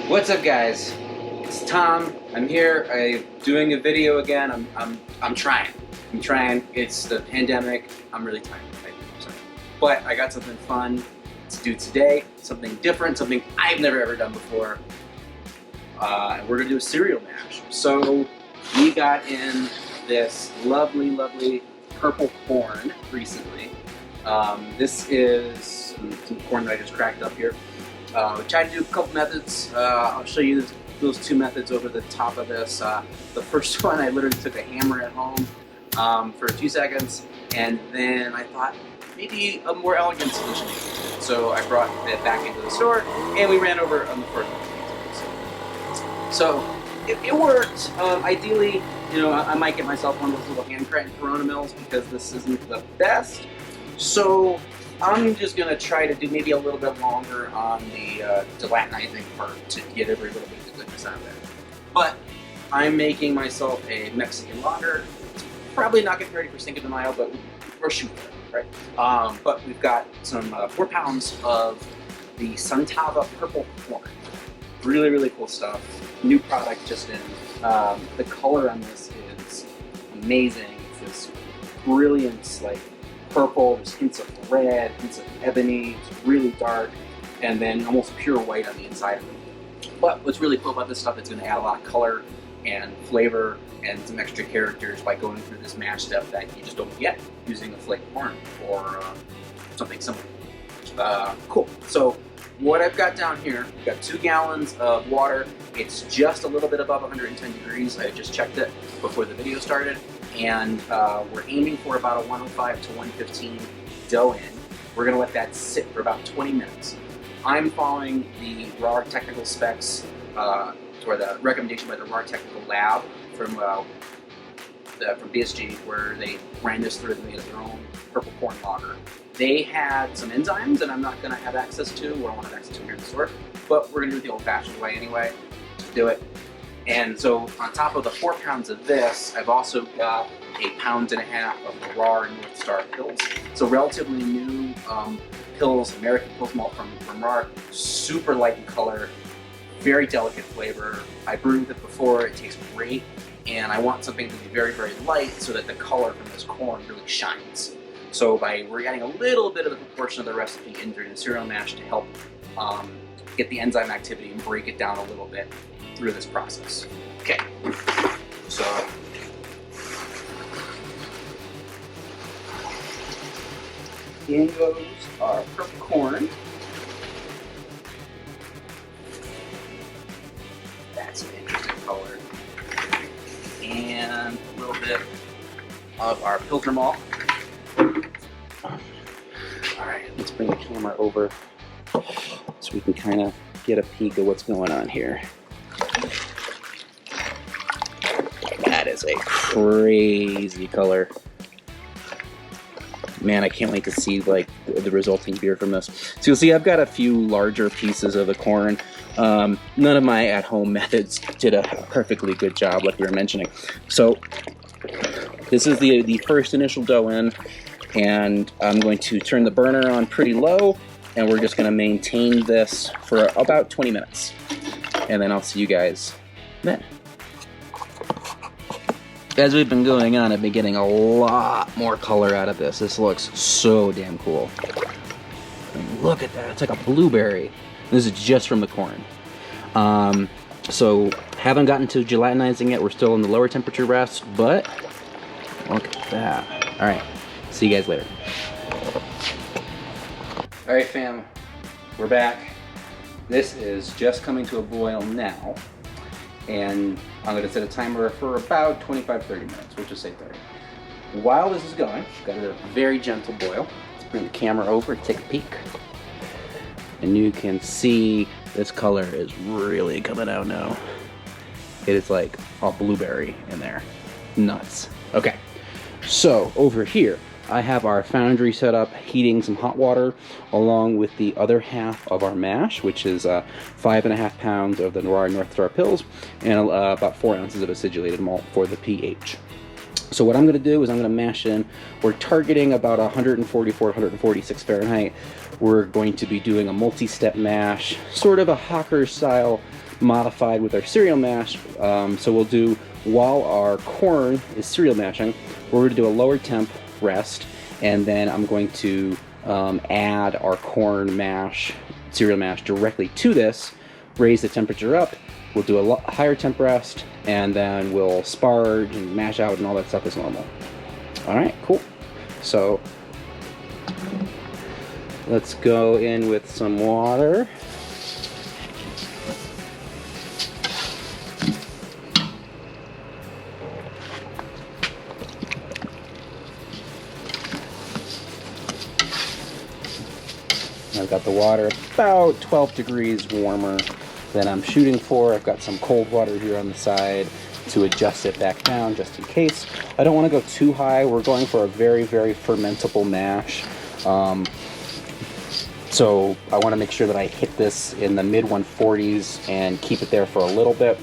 What's up, guys? It's Tom. I'm here. I'm doing a video again. I'm trying. It's the pandemic. I'm really tired. But I got something fun to do today. Something different. Something I've never ever done before. We're gonna do a cereal mash. So we got in this lovely, lovely purple corn recently. This is some corn that I just cracked up here. We tried to do a couple methods. I'll show you those two methods over the top of this. The first one, I literally took a hammer at home for a few seconds, and then I thought maybe a more elegant solution. So I brought it back into the store, and we ran over on the first one. So it worked. Ideally, you know, I might get myself one of those little hand-cranked Corona mills because this isn't the best. So I'm just going to try to do maybe a little bit longer on the gelatinizing part to get every little bit of goodness out of it. But I'm making myself a Mexican lager. It's probably not going to be ready for Cinco de Mayo, but we're shooting for it, right? But we've got some 4 pounds of the Suntava purple corn. Really, really cool stuff. New product just in. The color on this is amazing. It's this brilliant, like, purple, there's hints of red, hints of ebony, it's really dark, and then almost pure white on the inside of it. But what's really cool about this stuff, it's going to add a lot of color and flavor and some extra characters by going through this mash step that you just don't get using a flake corn or something similar. Cool. So what I've got down here, I've got 2 gallons of water. It's just a little bit above 110 degrees. I just checked it before the video started. And we're aiming for about a 105 to 115 dough in. We're gonna let that sit for about 20 minutes. I'm following the Rahr technical specs, or the recommendation by the Rahr Technical Lab from BSG, where they ran this through and made their own purple corn lager. They had some enzymes that I'm not gonna have access to, or I won't have access to here in the store, but we're gonna do it the old-fashioned way anyway. Just do it. And so on top of the 4 pounds of this, I've also got 1.5 pounds of the Rahr North Star pills. So relatively new pills, American Pills malt from Rahr, super light in color, very delicate flavor. I brewed it before, it tastes great, and I want something to be very, very light so that the color from this corn really shines. So we're adding a little bit of the proportion of the recipe in during the cereal mash to help get the enzyme activity and break it down a little bit through this process. Okay, so in goes our purple corn. That's an interesting color. And a little bit of our Pilsner malt. Alright, let's bring the camera over so we can kind of get a peek of what's going on here. That is a crazy color. Man, I can't wait to see like the resulting beer from this. So you'll see I've got a few larger pieces of the corn. None of my at-home methods did a perfectly good job like we were mentioning. So this is the first initial dough in, and I'm going to turn the burner on pretty low, and we're just going to maintain this for about 20 minutes. And then I'll see you guys then. As we've been going on, I've been getting a lot more color out of this. This looks so damn cool. I mean, look at that, it's like a blueberry. This is just from the corn. So haven't gotten to gelatinizing yet. We're still in the lower temperature rest, but look at that. All right, see you guys later. All right, fam, we're back. This is just coming to a boil now, and I'm going to set a timer for about 25-30 minutes. We'll just say 30. While this is going, got a very gentle boil. Let's bring the camera over and take a peek. And you can see this color is really coming out now. It is like all blueberry in there. Nuts. Okay, so over here, I have our foundry set up, heating some hot water, along with the other half of our mash, which is 5.5 pounds of the Rahr North Star pills, and about 4 ounces of acidulated malt for the pH. So what I'm going to do is I'm going to mash in. We're targeting about 144, 146 Fahrenheit. We're going to be doing a multi-step mash, sort of a Hocker style, modified with our cereal mash. So we'll do, while our corn is cereal mashing, we're going to do a lower temp rest, and then I'm going to add our corn mash, cereal mash directly to this, raise the temperature up. We'll do a higher temp rest, and then we'll sparge and mash out and all that stuff as normal. All right, cool. So let's go in with some water. I've got the water about 12 degrees warmer than I'm shooting for. I've got some cold water here on the side to adjust it back down just in case. I don't want to go too high. We're going for a very, very fermentable mash. So I want to make sure that I hit this in the mid 140s and keep it there for a little bit.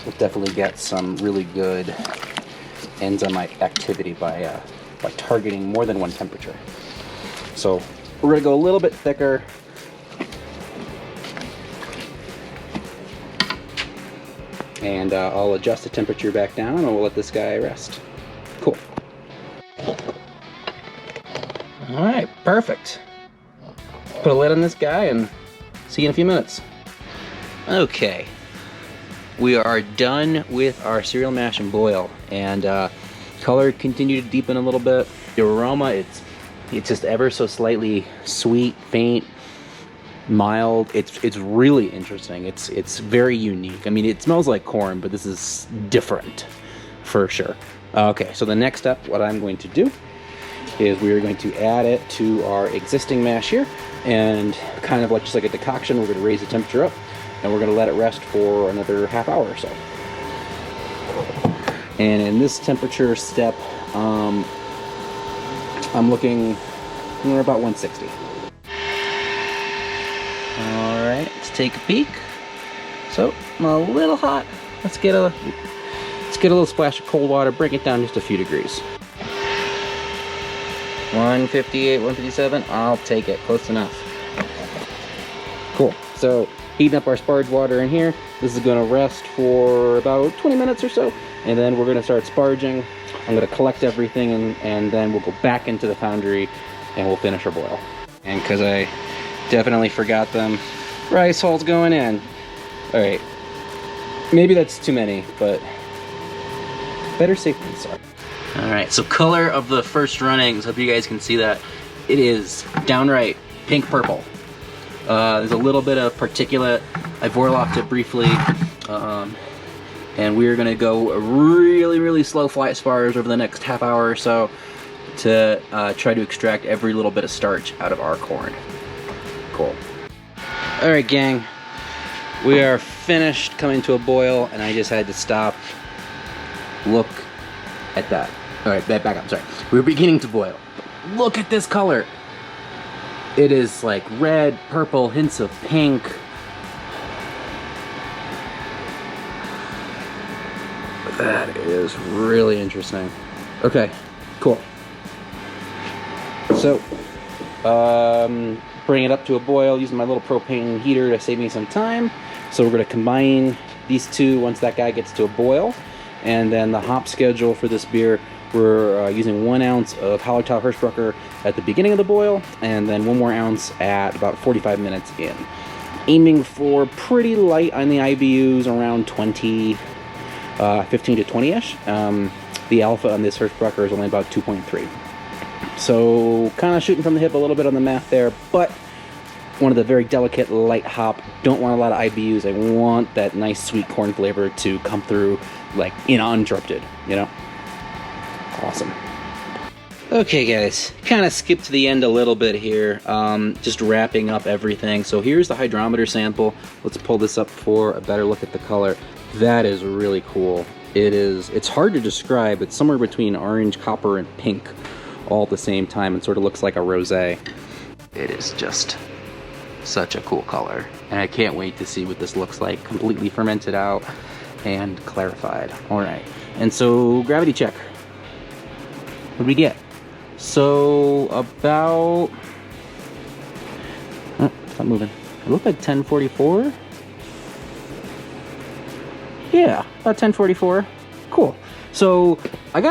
We'll definitely get some really good enzyme activity by targeting more than one temperature. So we're going to go a little bit thicker. And I'll adjust the temperature back down and we'll let this guy rest. Cool. All right, perfect. Put a lid on this guy and see you in a few minutes. Okay, we are done with our cereal mash and boil, and color continued to deepen a little bit. The aroma, it's just ever so slightly sweet, faint, mild. It's really interesting. It's very unique. I mean, it smells like corn, but this is different for sure. Okay, so the next step, what I'm going to do is we are going to add it to our existing mash here, and kind of like just like a decoction, we're going to raise the temperature up, and we're going to let it rest for another half hour or so. And in this temperature step, I'm looking about 160. All right, let's take a peek. So I'm a little hot. Let's get a little splash of cold water, bring it down just a few degrees. 158, 157, I'll take it, close enough. Cool, so heating up our sparge water in here. This is gonna rest for about 20 minutes or so, and then we're gonna start sparging. I'm gonna collect everything, and then we'll go back into the foundry and we'll finish our boil. And because I definitely forgot them, rice hulls going in. All right, maybe that's too many, but better safe than sorry. All right, so color of the first runnings, hope you guys can see that. It is downright pink purple. There's a little bit of particulate. I've Vorlocked it briefly. And we're gonna go really, really slow flight spars over the next half hour or so to try to extract every little bit of starch out of our corn. Cool. All right, gang, we are finished coming to a boil, and I just had to stop. Look at that. All right, back up, sorry. We're beginning to boil. Look at this color. It is like red, purple, hints of pink. That is really interesting. Okay, cool. So, bring it up to a boil using my little propane heater to save me some time. So we're gonna combine these two once that guy gets to a boil. And then the hop schedule for this beer, we're using 1 ounce of Hallertau Hersbrucker at the beginning of the boil, and then 1 more ounce at about 45 minutes in. Aiming for pretty light on the IBUs, around 20, 15 to 20-ish. The alpha on this Hersbrucker is only about 2.3. So kind of shooting from the hip a little bit on the math there, but one of the very delicate light hop. Don't want a lot of IBUs. I want that nice sweet corn flavor to come through like uninterrupted, you know? Awesome. Okay guys, kind of skipped to the end a little bit here, just wrapping up everything. So here's the hydrometer sample. Let's pull this up for a better look at the color. That is really cool. It's hard to describe. It's somewhere between orange, copper, and pink all at the same time. It sort of looks like a rosé. It is just such a cool color, and I can't wait to see what this looks like completely fermented out and clarified. All right, And so gravity check. What did we get? So about, oh, stop moving. It looked like 1044. Yeah, about 1044. Cool. So I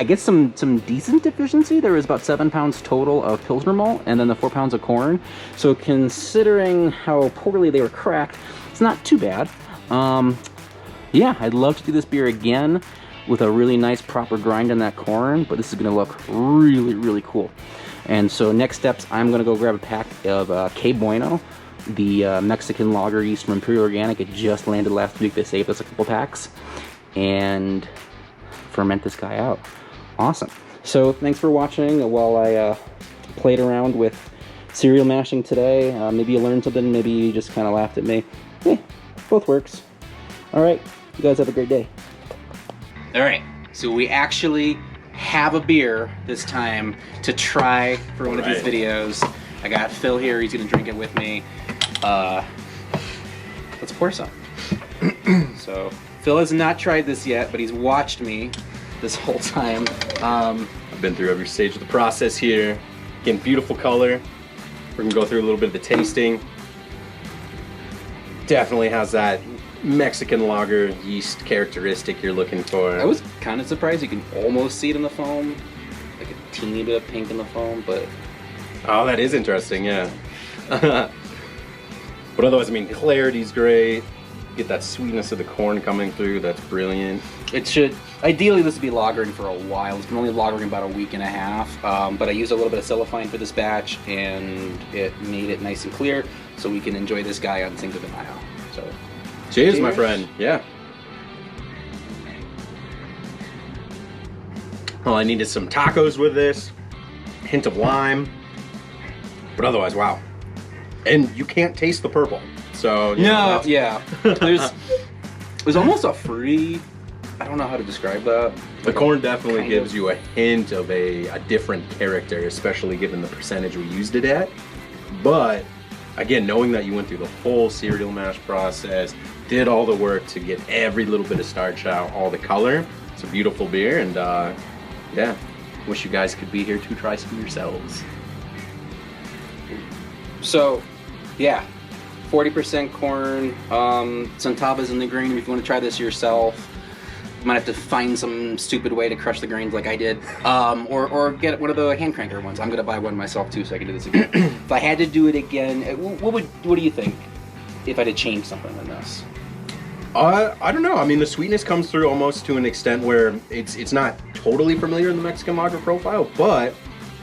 get some decent deficiency. There was about 7 pounds total of Pilsner malt and then the 4 pounds of corn. So considering how poorly they were cracked, it's not too bad. Yeah, I'd love to do this beer again with a really nice proper grind on that corn, but this is gonna look really, really cool. And so next steps, I'm gonna go grab a pack of Bueno, the Mexican lager yeast from Imperial Organic. It just landed last week. They saved us a couple packs, and ferment this guy out. Awesome. So thanks for watching while I played around with cereal mashing today. Maybe you learned something, maybe you just kind of laughed at me. Yeah, both works. All right, you guys have a great day. All right, so we actually have a beer this time to try for one of these videos. I got Phil here, he's gonna drink it with me. Let's pour some. So Phil has not tried this yet, but he's watched me this whole time. I've been through every stage of the process here. Again, beautiful color. We're gonna go through a little bit of the tasting. Definitely has that Mexican lager yeast characteristic you're looking for. I was kind of surprised you can almost see it in the foam. Like a teeny bit of pink in the foam, but... Oh, that is interesting, yeah. But otherwise, I mean, clarity's great. Get that sweetness of the corn coming through, that's brilliant. It should, ideally this would be lagering for a while. It's been only lagering about a week and a half, but I used a little bit of cellophane for this batch and it made it nice and clear so we can enjoy this guy on Cinco de Mayo. So, cheers, my friend, yeah. Well, I needed some tacos with this, hint of lime, but otherwise, wow. And you can't taste the purple. So no, yeah. There's almost a free, I don't know how to describe that. The corn definitely gives you a hint of a different character, especially given the percentage we used it at. But again, knowing that you went through the whole cereal mash process, did all the work to get every little bit of starch out, all the color. It's a beautiful beer, and yeah, wish you guys could be here to try some yourselves. So, yeah. 40% corn, Suntava's in the grain if you want to try this yourself. You might have to find some stupid way to crush the grains like I did. Or get one of the hand cranker ones. I'm going to buy one myself too so I can do this again. If I had to do it again, what do you think if I had to change something in this? I don't know. I mean, the sweetness comes through almost to an extent where it's not totally familiar in the Mexican lager profile, but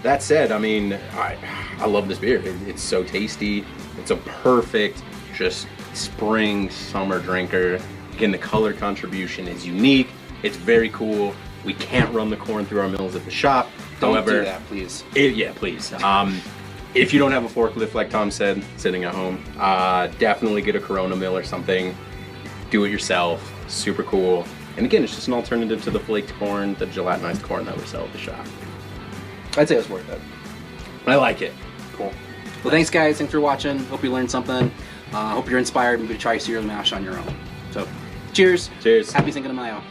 that said, I mean, I love this beer. It's so tasty. It's a perfect just spring summer drinker. Again, the color contribution is unique. It's very cool. We can't run the corn through our mills at the shop. Don't do that, please. Yeah, please. If you don't have a forklift, like Tom said, sitting at home, definitely get a Corona mill or something. Do it yourself. Super cool. And again, it's just an alternative to the flaked corn, the gelatinized corn that we sell at the shop. I'd say it was worth it. I like it. Cool. Well, thanks guys. Thanks for watching. Hope you learned something. Hope you're inspired maybe to try cereal mash on your own. So, cheers. Cheers. Happy Cinco de Mayo.